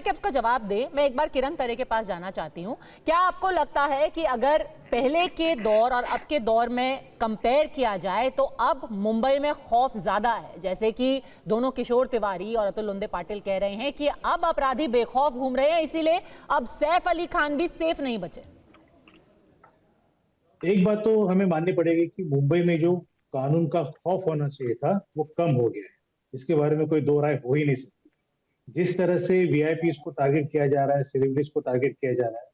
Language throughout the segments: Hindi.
कि उसका जवाब दे, मैं एक बार किरण तरे के पास जाना चाहती हूँ। क्या आपको लगता है कि अगर पहले के दौर और अब के दौर में कंपेयर किया जाए तो अब मुंबई में खौफ ज्यादा है, जैसे कि दोनों किशोर तिवारी और अतुल लुंदे पाटिल कह रहे हैं कि अब अपराधी बेखौफ घूम रहे हैं, इसीलिए अब सैफ अली खान भी सेफ नहीं बचे? एक बात तो हमें माननी पड़ेगी कि मुंबई में जो कानून का खौफ होना चाहिए था वो कम हो गया है। इसके बारे में कोई दो राय हो ही नहीं सकती। जिस तरह से वीआईपी को टारगेट किया जा रहा है, सेलिब्रिटीज को टारगेट किया जा रहा है,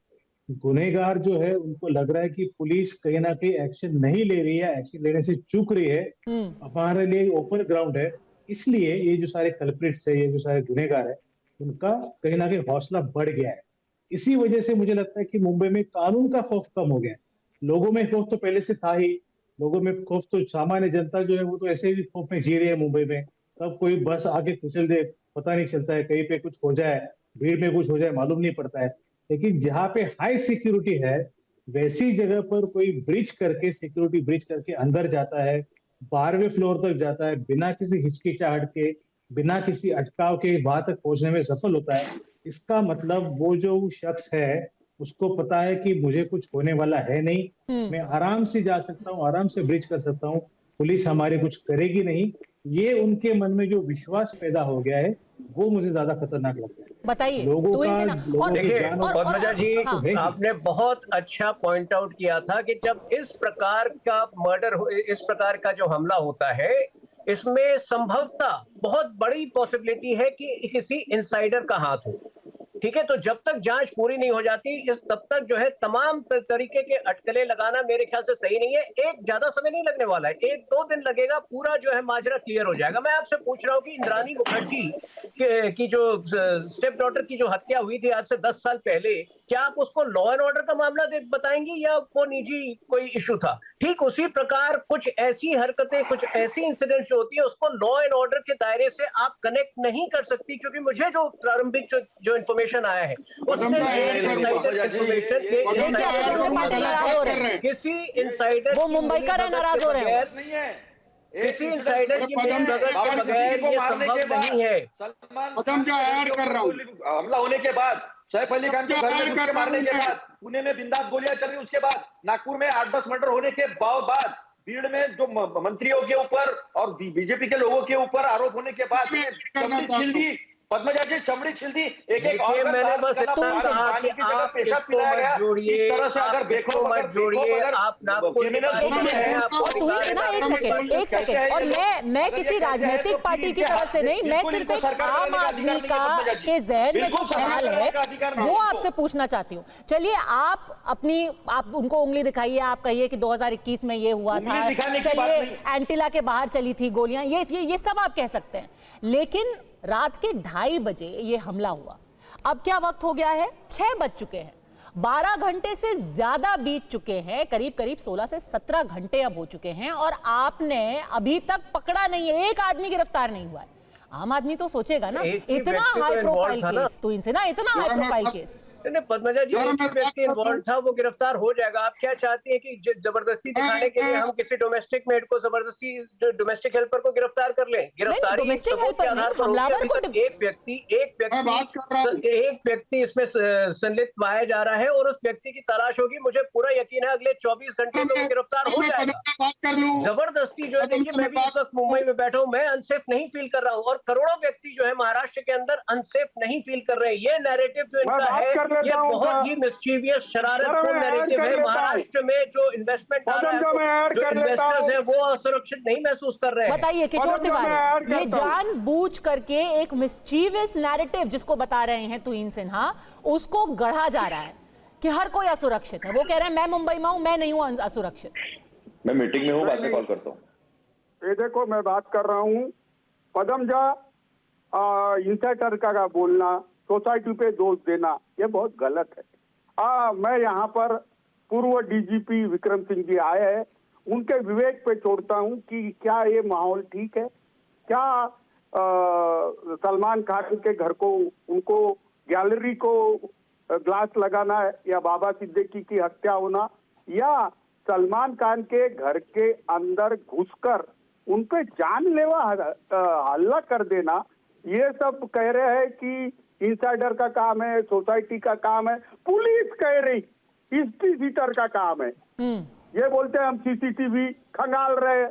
गुनहगार जो है उनको लग रहा है कि पुलिस कहीं ना कहीं एक्शन नहीं ले रही है, एक्शन लेने से चूक रही है। हमारे लिए ओपन ग्राउंड है, इसलिए ये जो सारे कल्प्रिट्स है, ये जो सारे गुनहगार है, उनका कहीं ना कहीं हौसला बढ़ गया है। इसी वजह से मुझे लगता है कि मुंबई में कानून का खौफ कम हो गया है। लोगों में खौफ तो पहले से था ही। लोगों में खौफ तो सामान्य जनता जो है वो तो ऐसे ही खौफ में जी रही है मुंबई में। तब कोई बस आगे कुचल दे, पता नहीं चलता है, कहीं पे कुछ हो जाए, भीड़ में कुछ हो जाए, मालूम नहीं पड़ता है। लेकिन जहाँ पे हाई सिक्योरिटी है, वैसी जगह पर कोई ब्रिज करके, सिक्योरिटी ब्रिज करके अंदर जाता है, 12वें फ्लोर तक जाता है, बिना किसी हिचकिचाहट के, बिना किसी अटकाव के वहां तक पहुंचने में सफल होता है। इसका मतलब वो जो शख्स है उसको पता है कि मुझे कुछ होने वाला है नहीं, मैं आराम से जा सकता हूँ, आराम से ब्रिज कर सकता हूँ, पुलिस हमारे कुछ करेगी नहीं। ये उनके मन में जो विश्वास पैदा हो गया है वो मुझे ज्यादा खतरनाक लगता है। बताइए लोगों तो का इनसे ना। लोगों की देखिए जान पद्मजा जी, तो है ही। आपने बहुत अच्छा पॉइंट आउट किया था कि जब इस प्रकार का मर्डर, इस प्रकार का जो हमला होता है, इसमें संभवतः बहुत बड़ी पॉसिबिलिटी है कि किसी इनसाइडर का हाथ हो। ठीक है, तो जब तक जांच पूरी नहीं हो जाती इस तब तक जो है तमाम तरीके के अटकलें लगाना मेरे ख्याल से सही नहीं है। एक ज्यादा समय नहीं लगने वाला है, 1-2 दिन लगेगा, पूरा जो है माजरा क्लियर हो जाएगा। मैं आपसे पूछ रहा हूँ कि इंद्रानी मुखर्जी की जो स्टेप डॉटर की जो हत्या हुई थी आज से 10 साल पहले, क्या आप उसको लॉ एंड ऑर्डर का मामला बताएंगी या वो निजी कोई इशू था? ठीक उसी प्रकार कुछ ऐसी हरकतें, कुछ ऐसी इंसिडेंट जो होती है उसको लॉ एंड ऑर्डर के दायरे से आप कनेक्ट नहीं कर सकती, क्योंकि मुझे जो प्रारंभिक जो इन्फॉर्मेशन आया है किसी इंसाइडर वो मुंबई का नाराज हो रहे हैं, किसी इंसाइडर की मदद के बगैर ये संभव नहीं है। हमला होने के बाद, सैफ अली खान को घर में घुस के मारने के बाद, पुणे में बिंदास गोलियां चल रही, उसके बाद नागपुर में 8-10 मर्डर होने के बाद, भीड़ में जो मंत्रियों के ऊपर और बीजेपी के लोगों के ऊपर आरोप होने के बाद पद्मजा जी चमड़ी छिल दी। एक और मैंने बस इतना कहा कि आप इसको मत जोड़िए, इस तरह से अगर इसको मत जोड़िए, आप नागपुर में एक सेकेंड। और मैं किसी राजनीतिक पार्टी की तरफ से नहीं, मैं सिर्फ एक आम आदमी का के जहन में जो सवाल है वो आपसे पूछना चाहती हूँ। चलिए आप उनको उंगली दिखाइए, आप कहिए कि 2021 में ये हुआ था, चलिए एंटिला के बाहर चली थी गोलियां, ये सब आप कह सकते हैं, लेकिन रात के 2:30 बजे ये हमला हुआ। अब क्या वक्त हो गया है? 6 बज चुके हैं, 12 घंटे से ज्यादा बीत चुके हैं, करीब 16 से 17 घंटे अब हो चुके हैं, और आपने अभी तक पकड़ा नहीं है, एक आदमी गिरफ्तार नहीं हुआ है। आम आदमी तो सोचेगा ना, इतना हाई प्रोफाइल केस, तो इनसे ना इतना हाई प्रोफाइल केस। पद्मजा जी, एक व्यक्ति इन्वॉल्व था, वो गिरफ्तार हो जाएगा। आप क्या चाहती हैं कि जबरदस्ती दिखाने के लिए हम किसी डोमेस्टिक मेड को, जबरदस्ती डोमेस्टिक हेल्पर को गिरफ्तार कर लें? गिरफ्तारी सबूत के आधार पर होगी। एक व्यक्ति इसमें संलिप्त पाया जा रहा है और उस व्यक्ति की तलाश होगी। मुझे पूरा यकीन है अगले 24 घंटे में वो गिरफ्तार हो जाएगा। जबरदस्ती जो है, देखिए मैं भी इस वक्त मुंबई में बैठा हूँ, मैं अनसेफ नहीं फील कर रहा हूँ, और करोड़ों व्यक्ति जो है महाराष्ट्र के अंदर अनसेफ नहीं फील कर रहे हैं। ये नैरेटिव जो इनका है ये बहुत ही मिस्चीवियस, शरारतपूर्ण नैरेटिव है। महाराष्ट्र में जो इन्वेस्टमेंट आ रहा है, जो इन्वेस्टर्स हैं, वो असुरक्षित नहीं महसूस कर रहे हैं। बताइए किशोर तिवारी, ये जानबूझ करके एक मिस्चीवियस नैरेटिव जिसको बता रहे हैं तुहिन सिन्हा, उसको गढ़ा जा रहा है कि हर कोई असुरक्षित है। वो कह रहे हैं मैं मुंबई में हूं, मैं नहीं हूं असुरक्षित। मैं मीटिंग में हूं, बाद में कॉल करता हूं। ये देखो, मैं बात कर रहा हूं, पद्मजा इंसाइडर का बोलना, सोसाइटी पे दोष देना, ये बहुत गलत है। मैं यहाँ पर पूर्व डीजीपी विक्रम सिंह जी आए हैं, उनके विवेक पे छोड़ता हूँ कि क्या ये माहौल ठीक है? क्या सलमान खान के घर को, उनको गैलरी को ग्लास लगाना है, या बाबा सिद्दीकी की हत्या होना, या सलमान खान के घर के अंदर घुसकर उन पे जानलेवा हमला कर देना, ये सब कह रहे हैं कि इंसाइडर का काम है, सोसाइटी का काम है, पुलिस कह रही इंक्विजिटर का काम है। ये बोलते हैं हम सीसीटीवी खंगाल रहे।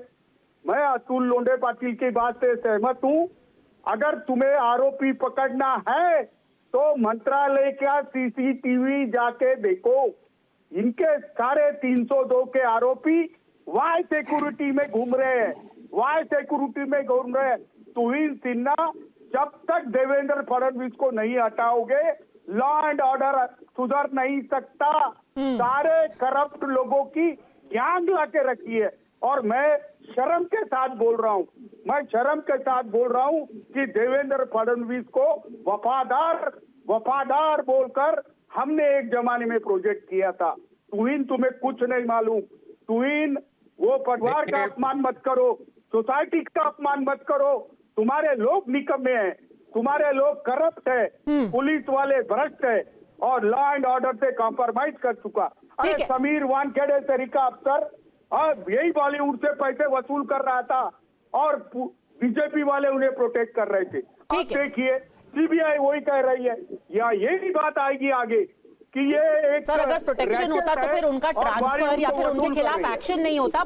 मैं अतुल लोंढे पाटिल की बात से सहमत हूँ। अगर तुम्हें आरोपी पकड़ना है तो मंत्रालय का सीसीटीवी जाके देखो। इनके सारे 302 के आरोपी वाई सिक्योरिटी में घूम रहे हैं, वाई सिक्योरिटी में घूम रहे हैं। तुहिन सिन्हा, जब तक देवेंद्र फडणवीस को नहीं हटाओगे लॉ एंड ऑर्डर सुधर नहीं सकता। सारे करप्ट लोगों की गैंग ला के रखी है। और मैं शर्म के साथ बोल रहा हूँ, मैं शर्म के साथ बोल रहा हूँ कि देवेंद्र फडणवीस को वफादार बोलकर हमने एक जमाने में प्रोजेक्ट किया था। तुहिन, तुम्हें कुछ नहीं मालूम। तुहिन, वो परिवार का अपमान मत करो, सोसाइटी का अपमान मत करो। तुम्हारे लोग निकम्मे हैं, तुम्हारे लोग करप्ट है, पुलिस वाले भ्रष्ट है और लॉ एंड ऑर्डर से कॉम्प्रोमाइज कर चुका। अरे समीर वानखेड़े तरीका अफसर और यही बॉलीवुड से पैसे वसूल कर रहा था और बीजेपी वाले उन्हें प्रोटेक्ट कर रहे थे। अब देखिए सीबीआई वही कह रही है, या यही बात आएगी आगे कि ये एक सर अगर प्रोटेक्शन होता तो फिर उनका ट्रांसफर या फिर उनके खिलाफ एक्शन नहीं होता।